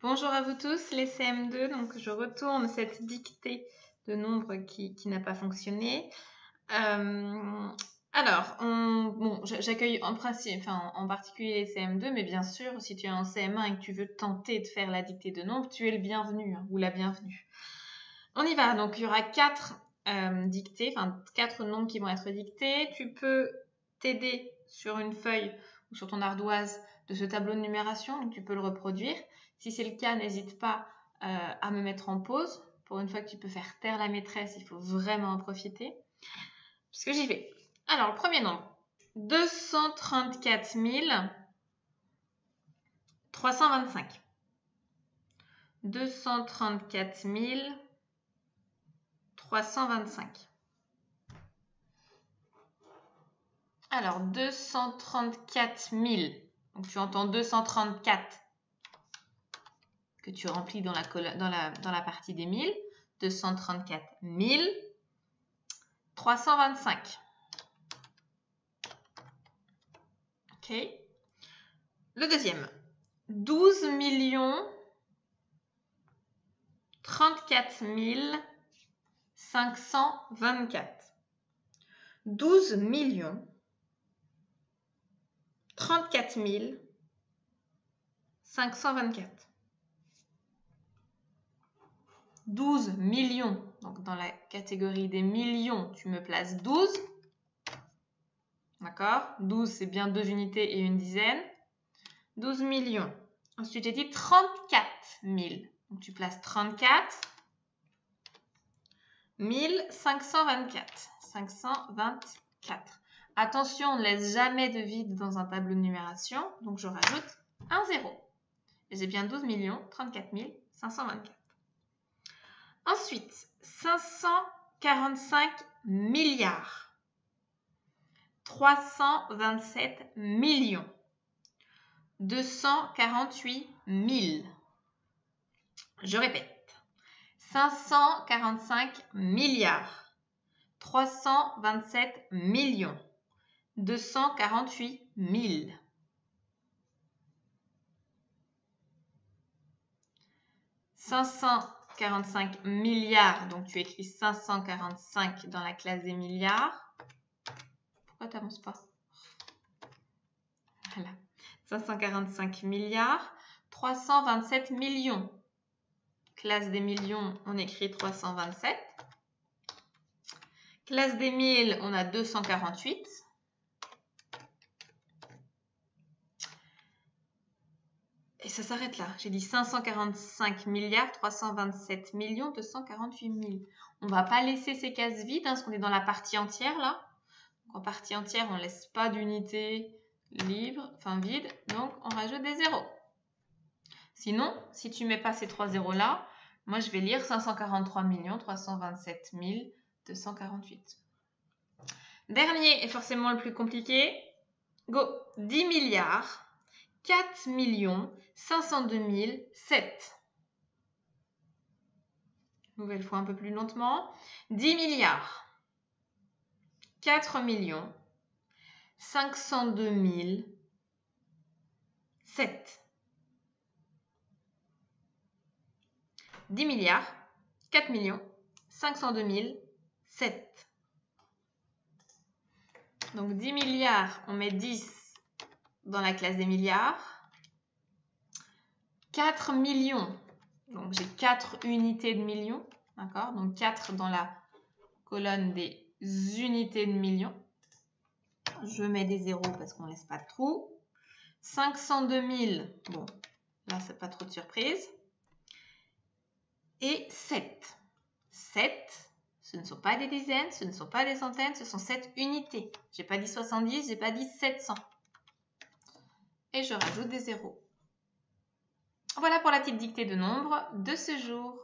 Bonjour à vous tous, les CM2. Donc, je retourne cette dictée de nombres qui n'a pas fonctionné. J'accueille en particulier les CM2, mais bien sûr, si tu es en CM1 et que tu veux tenter de faire la dictée de nombres, tu es le bienvenu ou la bienvenue. On y va. Donc, il y aura 4 dictées, 4 nombres qui vont être dictés. Tu peux t'aider sur une feuille ou sur ton ardoise de ce tableau de numération, donc tu peux le reproduire. Si c'est le cas, n'hésite pas à me mettre en pause. Pour une fois que tu peux faire taire la maîtresse, il faut vraiment en profiter. Puisque j'y vais. Alors, le premier nombre. 234 325. 234 325. Alors, 234 000. Donc, tu entends 234 que tu remplis dans la partie des 1000. 234 325. OK. Le deuxième. 12 34 524. 12 34 524. 12 millions. Donc, dans la catégorie des millions, tu me places 12. D'accord? 12, c'est bien 2 unités et une dizaine. 12 millions. Ensuite, j'ai dit 34 000. Donc, tu places 34. 1524. 524. Attention, on ne laisse jamais de vide dans un tableau de numération. Donc, je rajoute un 0. Et j'ai bien 12 34 524. Ensuite, 545 milliards. 327 millions. 248 000. Je répète. 545 milliards. 327 millions. 248 000. 545 milliards, donc tu écris 545 dans la classe des milliards. Pourquoi tu n'avances pas? Voilà. 545 milliards. 327 millions. Classe des millions, on écrit 327. Classe des 1000, on a 248. Et ça s'arrête là. J'ai dit 545 milliards, 327 millions, 248 000. On ne va pas laisser ces cases vides, parce qu'on est dans la partie entière là. Donc, en partie entière, on ne laisse pas d'unité libre, vide. Donc, on rajoute des zéros. Sinon, si tu ne mets pas ces 3 zéros là, moi je vais lire 543 327 248. Dernier est forcément le plus compliqué. Go! 10 milliards 4 502 7. Nouvelle fois un peu plus lentement. 10 milliards 4 502 7. 10 milliards 4 502 7. Donc 10 milliards, on met 10 dans la classe des milliards. 4 millions, donc j'ai 4 unités de millions. D'accord? Donc 4 dans la colonne des unités de millions. Je mets des zéros parce qu'on ne laisse pas de trou. 502 000, bon, là, c'est pas trop de surprise. Et 7. 7, ce ne sont pas des dizaines, ce ne sont pas des centaines, ce sont 7 unités. J'ai pas dit 70, j'ai pas dit 700. Et je rajoute des zéros. Voilà pour la petite dictée de nombres de ce jour.